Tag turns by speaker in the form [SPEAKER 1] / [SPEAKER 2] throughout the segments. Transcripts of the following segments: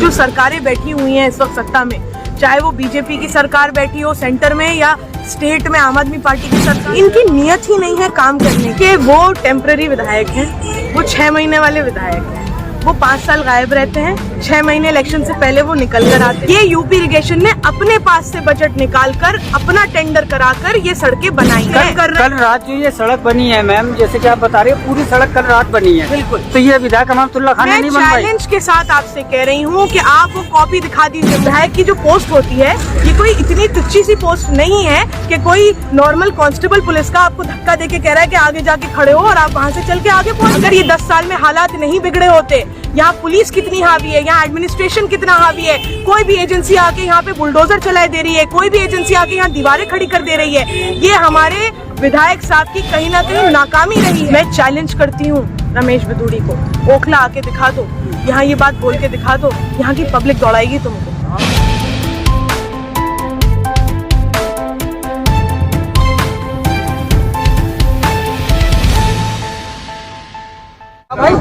[SPEAKER 1] जो सरकारें बैठी हुई हैं इस वक्त सत्ता में, चाहे वो बीजेपी की सरकार बैठी हो सेंटर में या स्टेट में आम आदमी पार्टी की सरकार, इनकी नियत ही नहीं है काम करने के। वो टेम्पररी विधायक हैं, वो 6 महीने वाले विधायक हैं, वो 5 साल गायब रहते हैं, 6 महीने इलेक्शन से पहले वो निकल कर आते हैं। ये यूपी इरिगेशन ने अपने पास से बजट निकाल कर अपना टेंडर कराकर ये सड़कें बनाई हैं।
[SPEAKER 2] कल रात जो ये सड़क बनी है मैम, जैसे कि आप बता रहे हैं, पूरी सड़क कल रात बनी है।
[SPEAKER 1] बिल्कुल।
[SPEAKER 2] तो ये विधायक अमानतुल्लाह खान ने नहीं बनवाई।
[SPEAKER 1] चैलेंज के साथ आपसे कह रही हूँ कि आप वो कॉपी दिखा दीजिए। विधायक की जो पोस्ट होती है ये कोई इतनी तुच्छी सी पोस्ट नहीं है कि कोई नॉर्मल कांस्टेबल पुलिस का आपको धक्का देके कह रहा है कि आगे जाके खड़े हो और आप वहाँ से चल के आगे पहुँच। अगर ये 10 साल में हालात नहीं बिगड़े होते, यहाँ पुलिस कितनी हावी है, यहाँ एडमिनिस्ट्रेशन कितना हावी है, कोई भी एजेंसी आके यहाँ पे बुलडोजर चलाए दे रही है, कोई भी एजेंसी आके यहाँ दीवारें खड़ी कर दे रही है, ये हमारे विधायक साहब की कहीं ना कहीं नाकामी रही है। मैं चैलेंज करती हूँ रमेश बिधूड़ी को, ओखला आके दिखा दो, यहाँ ये बात बोल के दिखा दो, यहाँ की पब्लिक दौड़ाएगी तुमको।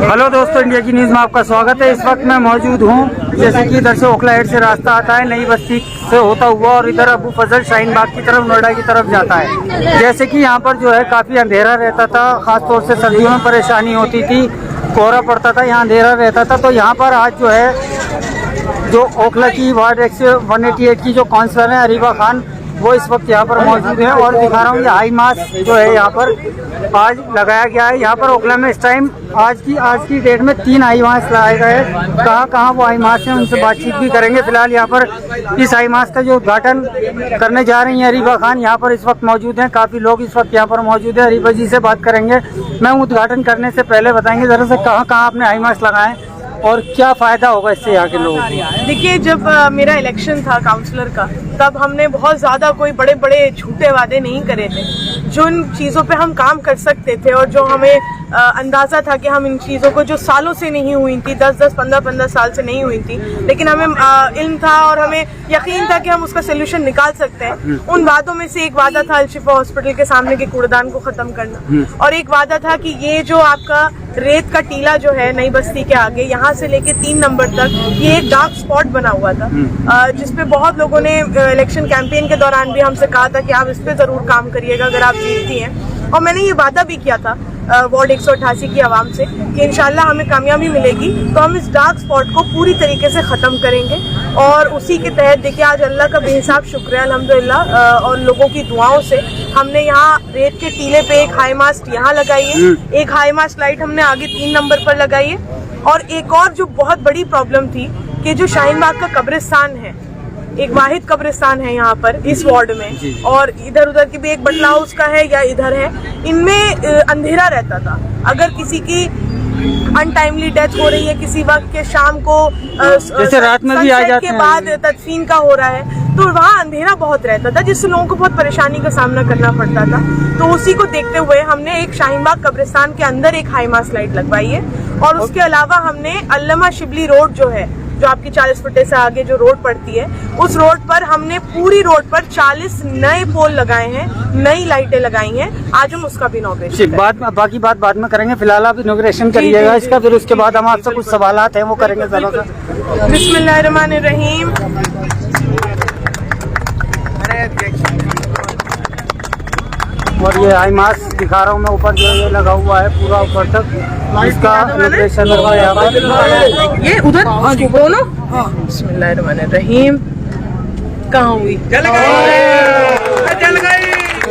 [SPEAKER 2] हेलो दोस्तों, इंडिया की न्यूज में आपका स्वागत है। इस वक्त मैं मौजूद हूँ, जैसे कि इधर से ओखला हेड से रास्ता आता है नई बस्ती से होता हुआ और इधर अबू फजल शाहीन बाग की तरफ, नोएडा की तरफ जाता है। जैसे कि यहाँ पर जो है काफ़ी अंधेरा रहता था, खासतौर से सर्दियों में परेशानी होती थी, कोहरा पड़ता था, यहाँ अंधेरा रहता था। तो यहाँ पर आज जो है जो ओखला की वार्ड 188 की जो काउंसलर है अरीबा खान, वो इस वक्त यहाँ पर मौजूद है और दिखा रहा हूँ ये हाई मास्क जो है यहाँ पर आज लगाया गया है। यहाँ पर ओखला में इस टाइम आज की डेट में 3 हाई मास्क लगाए गए हैं। कहाँ वो हाई मास्क हैं उनसे बातचीत भी करेंगे। फिलहाल यहाँ पर इस हाई मास्क का जो उद्घाटन करने जा रही हैं अरीबा खान, यहाँ पर इस वक्त मौजूद हैं। काफ़ी लोग इस वक्त यहाँ पर मौजूद है। अरीबा जी से बात करेंगे। मैं उद्घाटन करने से पहले बताएंगे जरा से कहाँ आपने हाई मास्क लगाए और क्या फ़ायदा होगा इससे यहाँ के लोगों को।
[SPEAKER 1] देखिए, जब मेरा इलेक्शन था काउंसलर का, तब हमने बहुत ज़्यादा कोई बड़े बड़े झूठे वादे नहीं करे थे। जिन चीज़ों पे हम काम कर सकते थे और जो हमें अंदाज़ा था कि हम इन चीज़ों को, जो सालों से नहीं हुई थी, 10-10, 15-15 साल से नहीं हुई थी, लेकिन हमें इल्म था और हमें यकीन था कि हम उसका सोल्यूशन निकाल सकते हैं। उन वादों में से एक वादा था अल-शिफा हॉस्पिटल के सामने के कूड़ेदान को ख़त्म करना, और एक वादा था कि ये जो आपका रेत का टीला जो है नई बस्ती के आगे, यहाँ से लेके 3 नंबर तक, ये एक डार्क स्पॉट बना हुआ था, जिसपे बहुत लोगों ने इलेक्शन कैंपेन के दौरान भी हमसे कहा था कि आप इस पे जरूर काम करिएगा अगर आप जीतती हैं। और मैंने ये वादा भी किया था वार्ड 188 की आवाम से कि इंशाल्लाह हमें कामयाबी मिलेगी तो हम इस डार्क स्पॉट को पूरी तरीके से ख़त्म करेंगे। और उसी के तहत देखिए, आज अल्लाह का बेहिसाब शुक्र है अल्हम्दुलिल्लाह, और लोगों की दुआओं से हमने यहाँ रेत के टीले पे एक हाई मास्ट यहाँ लगाई है, एक हाई मास्ट लाइट हमने आगे 3 नंबर पर लगाई है, और एक और जो बहुत बड़ी प्रॉब्लम थी कि जो शाहीन बाग का कब्रिस्तान है, एक वाहिद कब्रिस्तान है यहाँ पर इस वार्ड में, और इधर उधर की भी एक बटला हाउस का है या इधर है, इनमें अंधेरा रहता था। अगर किसी की अनटाइमली डेथ हो रही है, किसी वक्त के शाम को
[SPEAKER 2] जैसे रात में भी आ जाते
[SPEAKER 1] के बाद तदफीन का हो रहा है, तो वहाँ अंधेरा बहुत रहता था, जिससे लोगों को बहुत परेशानी का सामना करना पड़ता था। तो उसी को देखते हुए हमने एक शाहीन बाग कब्रिस्तान के अंदर एक हाई मास्ट लाइट लगवाई है, और उसके अलावा हमने अल्लामा शिबली रोड जो है, जो आपकी 40 फुटे से आगे जो रोड पड़ती है, उस रोड पर हमने पूरी रोड पर 40 नए पोल लगाए हैं, नई लाइटें लगाई हैं। आज हम उसका भी इनॉग्रेशन
[SPEAKER 2] बाकी बात बाद में करेंगे। फिलहाल आप इनॉग्रेशन करिएगा इसका, फिर उसके बाद हम आपसे कुछ सवालात हैं वो करेंगे जरा सा।
[SPEAKER 1] बिस्मिल्लाहिर्रहमानिर्रहीम।
[SPEAKER 2] और ये आई मास्क दिखा रहा हूँ मैं, ऊपर जो ये लगा हुआ है पूरा ऊपर तक, इसका इनॉग्रेशन होगा यहाँ पर।
[SPEAKER 1] ये उधर दोनों। बिस्मिल्लाहिर्रहमानिर्रहीम। कहाँ हुई? जल गई।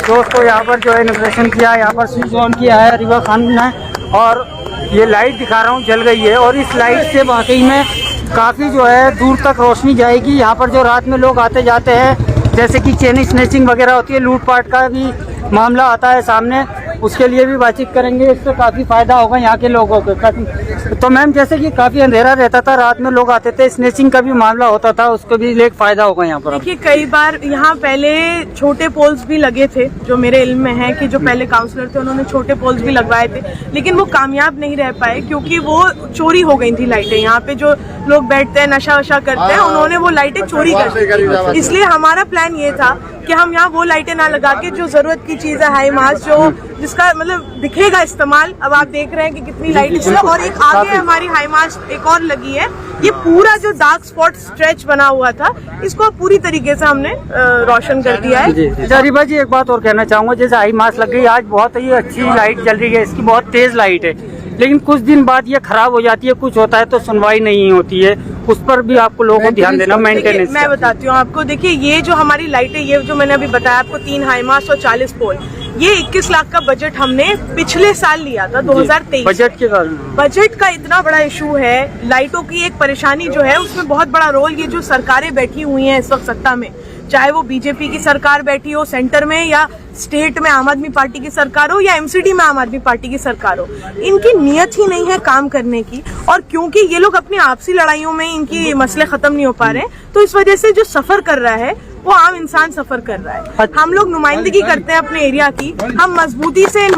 [SPEAKER 2] दोस्तों यहाँ पर जो है इनॉग्रेशन किया, यहाँ पर स्विच ऑन किया है अरीबा खान ने, और ये लाइट दिखा रहा हूँ जल गई है। और इस लाइट से वाकई में काफ़ी जो है दूर तक रोशनी जाएगी। यहाँ पर जो रात में लोग आते जाते हैं, जैसे कि चेन स्नैचिंग वगैरह होती है, लूटपाट का भी मामला आता है सामने, उसके लिए भी बातचीत करेंगे। इससे काफ़ी फ़ायदा होगा यहाँ के लोगों को। तो मैम, जैसे कि काफ़ी अंधेरा रहता था, रात में लोग आते थे, स्नैचिंग का भी मामला होता था, उसको भी एक फ़ायदा होगा यहाँ पर।
[SPEAKER 1] देखिए, कई बार यहाँ पहले छोटे पोल्स भी लगे थे, जो मेरे इल्म में है कि जो पहले काउंसलर थे उन्होंने छोटे पोल्स भी लगवाए थे, लेकिन वो कामयाब नहीं रह पाए क्योंकि वो चोरी हो गई थी लाइटें। यहाँ पे जो लोग बैठते हैं, नशा वशा करते हैं, उन्होंने वो लाइटें चोरी कर दी। इसलिए हमारा प्लान ये था कि हम यहाँ वो लाइटें ना लगा के जो जरूरत की चीज है हाई मास, जो जिसका मतलब दिखेगा इस्तेमाल। अब आप देख रहे हैं कि कितनी लाइट इसमें, और एक आगे हमारी हाई मास एक और लगी है। ये पूरा जो डार्क स्पॉट स्ट्रेच बना हुआ था, इसको पूरी तरीके से हमने रोशन कर दिया है।
[SPEAKER 2] जरीबा जी, एक बात और कहना चाहूंगा, जैसे हाई मास लग गई, आज बहुत ही अच्छी लाइट जल रही है, इसकी बहुत तेज लाइट है, लेकिन कुछ दिन बाद ये खराब हो जाती है, कुछ होता है तो सुनवाई नहीं होती है, उस पर भी आपको लोगों को ध्यान देना, मेंटेनेंस।
[SPEAKER 1] मैं बताती हूँ आपको, देखिए ये जो हमारी लाइटें, ये जो मैंने अभी बताया आपको 3 हाई मास्ट और 40 पोल, ये 21 लाख का बजट हमने पिछले साल लिया था 2023।
[SPEAKER 2] बजट के कारण,
[SPEAKER 1] बजट का इतना बड़ा इशू है, लाइटों की एक परेशानी जो है उसमें बहुत बड़ा रोल ये जो सरकारें बैठी हुई हैं इस वक्त सत्ता में, चाहे वो बीजेपी की सरकार बैठी हो सेंटर में, या स्टेट में आम आदमी पार्टी की सरकार हो, या एमसीडी में आम आदमी पार्टी की सरकार हो, इनकी नियत ही नहीं है काम करने की। और क्योंकि ये लोग अपनी आपसी लड़ाइयों में इनकी मसले खत्म नहीं हो पा रहे, तो इस वजह से जो सफर कर रहा है वो आम इंसान सफर कर रहा है। हम लोग नुमाइंदगी करते हैं अपने एरिया की, हम मजबूती से इन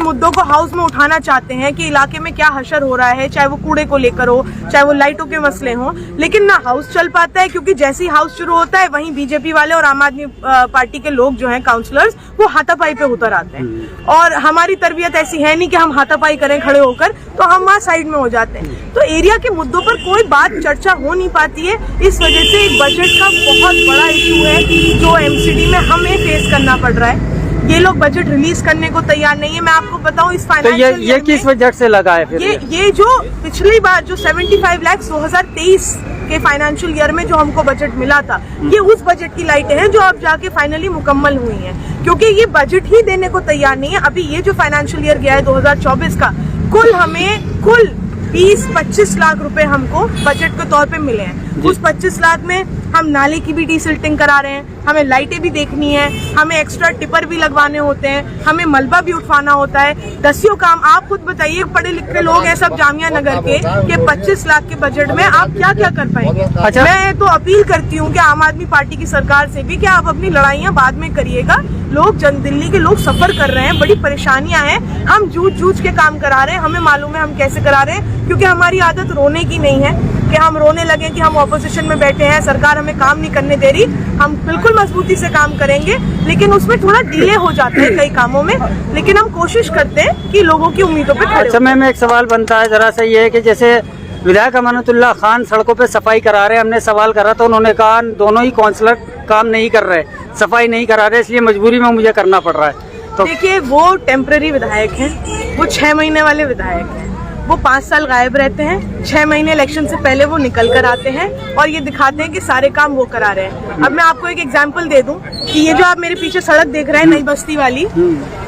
[SPEAKER 1] मुद्दों को हाउस में उठाना चाहते हैं कि इलाके में क्या हशर हो रहा है, चाहे वो कूड़े को लेकर हो, चाहे वो लाइटों के मसले हों, लेकिन ना हाउस चल पाता है, क्योंकि जैसे ही हाउस शुरू होता है वहीं बीजेपी वाले और आम आदमी पार्टी के लोग जो हैं काउंसलर्स, वो हाथापाई पे उतर आते हैं। और हमारी तरबियत ऐसी है नहीं कि हम हाथापाई करें खड़े होकर, तो हम वहाँ साइड में हो जाते हैं। तो एरिया के मुद्दों पर कोई बात चर्चा हो नहीं पाती है। इस वजह से एक बजट का बहुत बड़ा इशू है जो एमसीडी में हमें फेस करना पड़ रहा है। ये लोग बजट रिलीज करने को तैयार नहीं है। मैं आपको बताऊं इस फाइनेंशियल
[SPEAKER 2] तो ये किस बजट से लगा है फिर?
[SPEAKER 1] ये जो पिछली बार जो 75 लाख 2023 के फाइनेंशियल ईयर में जो हमको बजट मिला था, ये उस बजट की लाइटें हैं जो अब जाके फाइनली मुकम्मल हुई हैं, क्योंकि ये बजट ही देने को तैयार नहीं है। अभी ये जो फाइनेंशियल ईयर गया है 2024 का, कुल 20-25 लाख रुपए हमको बजट के तौर पे मिले हैं। उस 25 लाख में हम नाले की भी डीसिल्टिंग करा रहे हैं, हमें लाइटें भी देखनी है, हमें एक्स्ट्रा टिपर भी लगवाने होते हैं, हमें मलबा भी उठवाना होता है, दसियों काम। आप खुद बताइए, पढ़े लिखे लोग हैं सब जामिया नगर के, कि 25 लाख के बजट में आप क्या क्या कर पाएंगे।
[SPEAKER 2] अच्छा।
[SPEAKER 1] मैं तो अपील करती हूँ कि आम आदमी पार्टी की सरकार से भी कि आप अपनी लड़ाइयाँ बाद में करिएगा। लोग दिल्ली के लोग सफर कर रहे हैं, बड़ी परेशानियां हैं, हम जूझ के काम करा रहे हैं, हमें मालूम है हम कैसे करा रहे हैं, क्योंकि हमारी आदत रोने की नहीं है कि हम रोने लगे कि हम ऑपोजिशन में बैठे हैं, सरकार हमें काम नहीं करने दे रही। हम बिल्कुल मजबूती से काम करेंगे, लेकिन उसमें थोड़ा डिले हो जाता है कई कामों में, लेकिन हम कोशिश करते हैं कि लोगों की उम्मीदों पे खड़े।
[SPEAKER 2] अच्छा, मैं एक सवाल बनता है जरा सा, ये है कि जैसे विधायक अमानतुल्लाह खान सड़कों पे सफाई करा रहे हैं, हमने सवाल करा तो उन्होंने कहा दोनों ही काउंसलर काम नहीं कर रहे, सफाई नहीं करा रहे, इसलिए मजबूरी में मुझे करना पड़ रहा है। तो
[SPEAKER 1] देखिए, वो टेम्पररी विधायक हैं, वो 6 महीने वाले विधायक हैं, वो 5 साल गायब रहते हैं, 6 महीने इलेक्शन से पहले वो निकल कर आते हैं और ये दिखाते हैं कि सारे काम वो करा रहे हैं। अब मैं आपको एक एग्जांपल दे दूं कि ये जो आप मेरे पीछे सड़क देख रहे हैं, नई बस्ती वाली,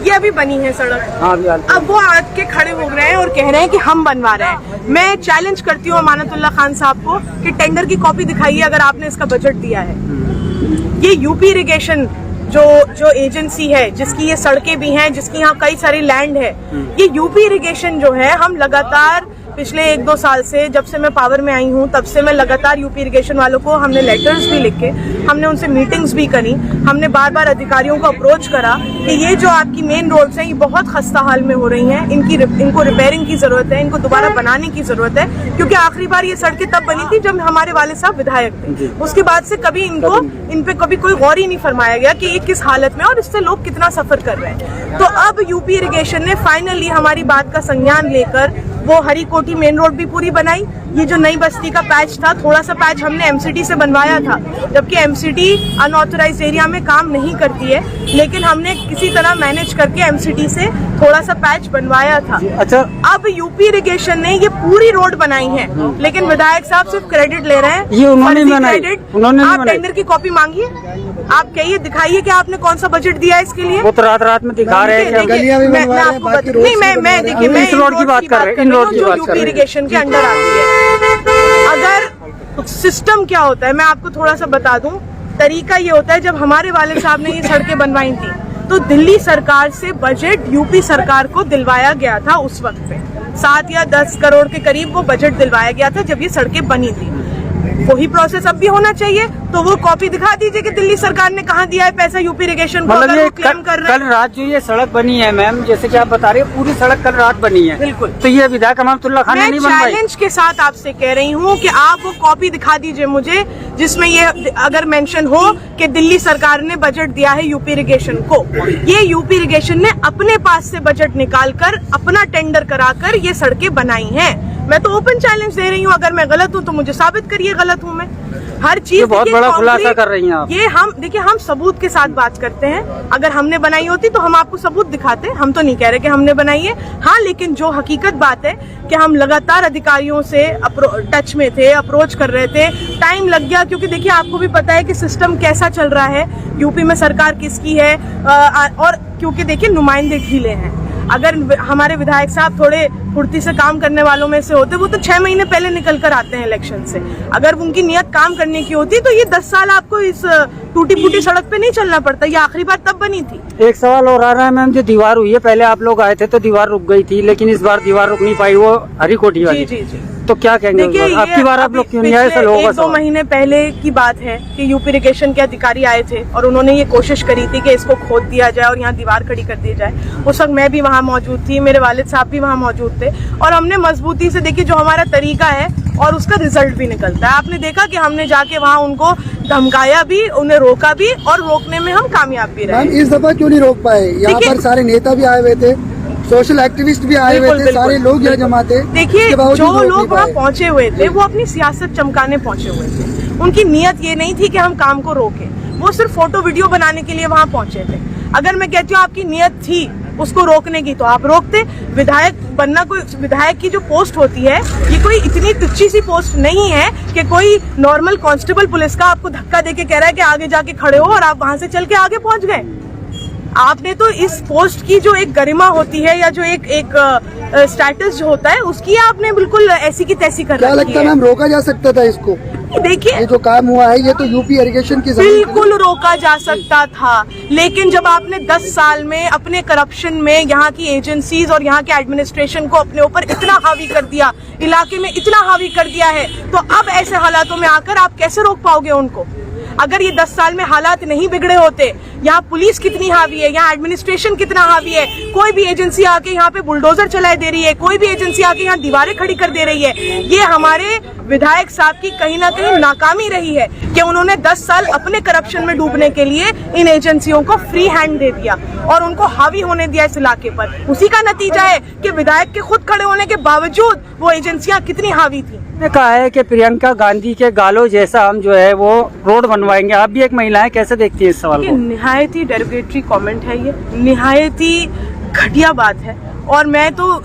[SPEAKER 1] ये अभी बनी है सड़क। अब वो आके खड़े हो रहे हैं और कह रहे हैं कि हम बनवा रहे हैं। मैं चैलेंज करती हूँ अमानतुल्लाह खान साहब को कि टेंडर की कॉपी दिखाइए अगर आपने इसका बजट दिया है। ये यूपी इरिगेशन जो एजेंसी है, जिसकी ये सड़कें भी हैं, जिसकी यहाँ कई सारी लैंड है, ये यूपी इरिगेशन जो है, हम लगातार पिछले 1-2 साल से, जब से मैं पावर में आई हूँ तब से मैं लगातार यूपी इरिगेशन वालों को, हमने लेटर्स भी लिखे, हमने उनसे मीटिंग्स भी करी, हमने बार अधिकारियों को अप्रोच करा कि ये जो आपकी मेन रोड्स हैं ये बहुत खस्ता हाल में हो रही हैं, इनको रिपेयरिंग की जरूरत है, इनको दोबारा बनाने की जरूरत है, क्योंकि आखिरी बार ये सड़कें तब बनी थी जब हमारे वाले साहब विधायक थे। उसके बाद से कभी इन पे कभी कोई गौर ही नहीं फरमाया गया कि ये किस हालत में और इससे लोग कितना सफर कर रहे हैं। तो अब यूपी इरिगेशन ने फाइनली हमारी बात का संज्ञान लेकर वो हरी कोठी मेन रोड भी पूरी बनाई। ये जो नई बस्ती का पैच था, थोड़ा सा पैच हमने एमसीडी से बनवाया था, जबकि एमसीडी अनऑथराइज्ड एरिया में काम नहीं करती है, लेकिन हमने किसी तरह मैनेज करके एमसीडी से थोड़ा सा पैच बनवाया था।
[SPEAKER 2] अच्छा, अब
[SPEAKER 1] यूपी इरिगेशन ने ये पूरी रोड बनाई है, लेकिन विधायक साहब सिर्फ क्रेडिट ले रहे हैं।
[SPEAKER 2] ये उन्होंने
[SPEAKER 1] आप टेंडर की कॉपी मांगिए, आप कहिए, दिखाइए कि आपने कौन सा बजट दिया है इसके लिए।
[SPEAKER 2] वो तो रात में दिखा रहे हैं।
[SPEAKER 1] मैं इस रोड की बात कर रहे हैं, जो यूपी इरिगेशन के अंडर आती है। अगर सिस्टम क्या होता है मैं आपको थोड़ा सा बता दूं। तरीका ये होता है, जब हमारे वाले साहब ने ये सड़कें बनवाई थी तो दिल्ली सरकार से बजट यूपी सरकार को दिलवाया गया था। उस वक्त पे 7 या 10 करोड़ के करीब वो बजट दिलवाया गया था जब ये सड़कें बनी थी। वही प्रोसेस अब भी होना चाहिए। तो वो कॉपी दिखा दीजिए कि दिल्ली सरकार ने कहाँ दिया है पैसा यूपी इरिगेशन को, अगर वो क्लेम कर रहे हैं।
[SPEAKER 2] कल रात जो ये सड़क बनी है मैम, जैसे कि आप बता रहे हैं पूरी सड़क कल रात बनी है,
[SPEAKER 1] बिल्कुल।
[SPEAKER 2] तो ये विधायक अमानतुल्लाह खान ने नहीं बनवाई।
[SPEAKER 1] चैलेंज के साथ आपसे कह रही हूँ कि आप वो कॉपी दिखा दीजिए मुझे जिसमें ये अगर मेंशन हो कि दिल्ली सरकार ने बजट दिया है यूपी इरिगेशन को। ये यूपी इरिगेशन ने अपने पास से बजट निकालकर अपना टेंडर कराकर ये सड़कें बनाई हैं। मैं तो ओपन चैलेंज दे रही हूँ, अगर मैं गलत हूँ तो मुझे साबित करिए गलत हूँ मैं। हर चीज
[SPEAKER 2] बहुत बड़ा खुलासा कर रही हैं आप।
[SPEAKER 1] ये हम देखिए, हम सबूत के साथ बात करते हैं। अगर हमने बनाई होती तो हम आपको सबूत दिखाते। हम तो नहीं कह रहे कि हमने बनाई है, हाँ, लेकिन जो हकीकत बात है कि हम लगातार अधिकारियों से टच में थे, अप्रोच कर रहे थे, टाइम लग गया। क्योंकि देखिए आपको भी पता है कि सिस्टम कैसा चल रहा है, यूपी में सरकार किसकी है, और क्योंकि देखिए नुमाइंदे ढीले हैं। अगर हमारे विधायक साहब थोड़े फुर्ती से काम करने वालों में से होते, वो तो 6 महीने पहले निकल कर आते हैं इलेक्शन से। अगर उनकी नियत काम करने की होती तो ये 10 साल आपको इस टूटी फूटी सड़क पे नहीं चलना पड़ता। ये आखिरी बार तब बनी थी।
[SPEAKER 2] एक सवाल और आ रहा है मैम, जो दीवार हुई है, पहले आप लोग आए थे तो दीवार रुक गई थी, लेकिन इस बार दीवार रुक नहीं पाई, वो हरी कोठी वाली।
[SPEAKER 1] जी जी जी।
[SPEAKER 2] तो क्या कहेंगे आपकी बार आप लोग क्यों नहीं आए?
[SPEAKER 1] 1-2 महीने पहले की बात है कि यूपी इरिगेशन के अधिकारी आए थे और उन्होंने ये कोशिश करी थी कि इसको खोद दिया जाए और यहाँ दीवार खड़ी कर दी जाए। उस वक्त मैं भी वहाँ मौजूद थी, मेरे वालिद साहब भी वहाँ मौजूद थे, और हमने मजबूती से देखिए जो हमारा तरीका है और उसका रिजल्ट भी निकलता है। आपने देखा कि हमने जाके वहाँ उनको धमकाया भी, उन्हें रोका भी, और रोकने में हम कामयाब भी रहे।
[SPEAKER 3] इस दफा क्यों नहीं रोक पाए? यहाँ पर सारे नेता भी आए हुए थे, सोशल एक्टिविस्ट भी आए हुए थे, सारे लोग यहाँ जमा थे।
[SPEAKER 1] देखिए जो लोग वहाँ पहुँचे हुए थे वो अपनी सियासत चमकाने पहुँचे हुए थे। उनकी नियत ये नहीं थी कि हम काम को रोकें, वो सिर्फ फोटो वीडियो बनाने के लिए वहाँ पहुँचे थे। अगर मैं कहती हूँ आपकी नियत थी उसको रोकने की तो आप रोकते। विधायक बनना, कोई विधायक की जो पोस्ट होती है ये कोई इतनी तुच्छी सी पोस्ट नहीं है कि कोई नॉर्मल कांस्टेबल पुलिस का आपको धक्का देके कह रहा है कि आगे जाके खड़े हो और आप वहां से चल के आगे पहुंच गए। आपने तो इस पोस्ट की जो एक गरिमा होती है या जो एक स्टेटस जो होता है उसकी आपने बिल्कुल ऐसी की तैसी कर रखी है।
[SPEAKER 3] क्या लगता है मैम, रोका जा सकता था इसको?
[SPEAKER 1] देखिए
[SPEAKER 3] ये जो काम हुआ है ये तो यूपी इरिगेशन की
[SPEAKER 1] बिल्कुल रोका जा सकता था, लेकिन जब आपने 10 साल में अपने करप्शन में यहाँ की एजेंसीज और यहाँ के एडमिनिस्ट्रेशन को अपने ऊपर इतना हावी कर दिया, इलाके में इतना हावी कर दिया है, तो अब ऐसे हालातों में आकर आप कैसे रोक पाओगे उनको? अगर ये 10 साल में हालात नहीं बिगड़े होते, यहाँ पुलिस कितनी हावी है, यहाँ एडमिनिस्ट्रेशन कितना हावी है, कोई भी एजेंसी आके यहाँ पे बुलडोजर चलाए दे रही है, कोई भी एजेंसी आके यहाँ दीवारें खड़ी कर दे रही है, ये हमारे विधायक साहब की कहीं ना कहीं नाकामी रही है कि उन्होंने 10 साल अपने करप्शन में डूबने के लिए इन एजेंसियों को फ्री हैंड दे दिया और उनको हावी होने दिया इस इलाके पर। उसी का नतीजा है कि विधायक के खुद खड़े होने के बावजूद वो एजेंसियां कितनी हावी थी।
[SPEAKER 2] ने कहा है कि प्रियंका गांधी के गालों जैसा हम जो है वो रोड बनवाएंगे। आप भी एक महिला है, कैसे देखती है इस सवाल को?
[SPEAKER 1] निहायत ही डेरोगेटरी कमेंट है, ये निहायत ही घटिया बात है, और मैं तो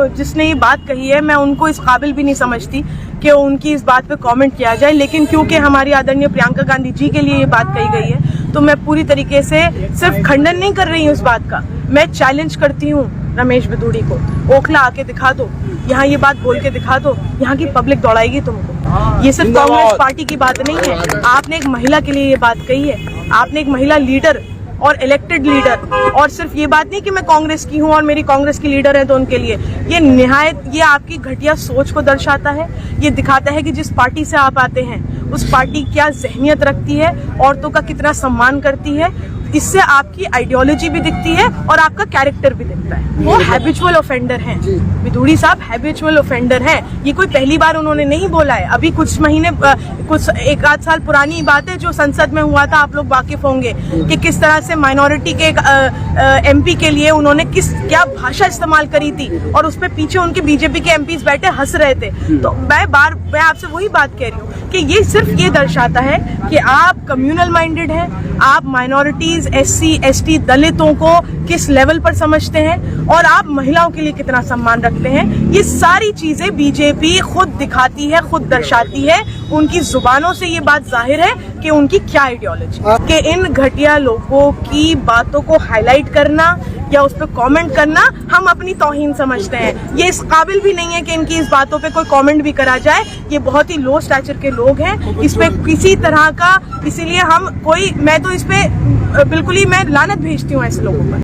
[SPEAKER 1] जिसने ये बात कही है मैं उनको इस काबिल भी नहीं समझती कि उनकी इस बात पे कमेंट किया जाए। लेकिन क्योंकि हमारी आदरणीय प्रियंका गांधी जी के लिए ये बात कही गई है तो मैं पूरी तरीके से सिर्फ खंडन नहीं कर रही हूँ इस बात का, मैं चैलेंज करती हूँ रमेश बिधूड़ी को। ओखला आके दिखा दो, यहाँ ये बात बोल के दिखा दो, यहाँ की पब्लिक दौड़ाएगी तुमको। ये सिर्फ कांग्रेस पार्टी की बात नहीं है, आपने एक महिला के लिए ये बात कही है, आपने एक महिला लीडर और इलेक्टेड लीडर, और सिर्फ ये बात नहीं कि मैं कांग्रेस की हूँ और मेरी कांग्रेस की लीडर है तो उनके लिए। ये निहायत, ये आपकी घटिया सोच को दर्शाता है, ये दिखाता है कि जिस पार्टी से आप आते हैं उस पार्टी क्या ज़हनियत रखती है, औरतों का कितना सम्मान करती है। इससे आपकी आइडियोलॉजी भी दिखती है और आपका कैरेक्टर भी दिखता है। वो हैबिचुअल ऑफेंडर हैं, बिधूड़ी साहब हैबिचुअल ऑफेंडर हैं। ये कोई पहली बार उन्होंने नहीं बोला है, अभी कुछ महीने, कुछ 1-8 साल पुरानी बात है जो संसद में हुआ था, आप लोग वाकिफ होंगे कि किस तरह से माइनॉरिटी के एमपी के लिए उन्होंने क्या भाषा इस्तेमाल करी थी और उस पर पीछे उनके बीजेपी के एमपीज बैठे हंस रहे थे। तो मैं आपसे वही बात कह रही हूँ कि ये सिर्फ ये दर्शाता है कि आप कम्युनल माइंडेड हैं, आप माइनॉरिटीज, SC, ST, दलितों को किस लेवल पर समझते हैं और आप महिलाओं के लिए कितना सम्मान रखते हैं। ये सारी चीजें बीजेपी खुद दिखाती है, खुद दर्शाती है। उनकी जुबानों से ये बात जाहिर है कि उनकी क्या आइडियोलॉजी, कि इन घटिया लोगों की बातों को हाईलाइट करना या उस पर कमेंट करना हम अपनी तौहीन समझते हैं। ये इस काबिल भी नहीं है कि इनकी इस बातों पे कोई कमेंट भी करा जाए। ये बहुत ही लो स्टैचर के लोग हैं, इस पे किसी तरह का, इसीलिए मैं तो इस पे बिल्कुल ही मैं लानत भेजती हूँ ऐसे लोगों पर।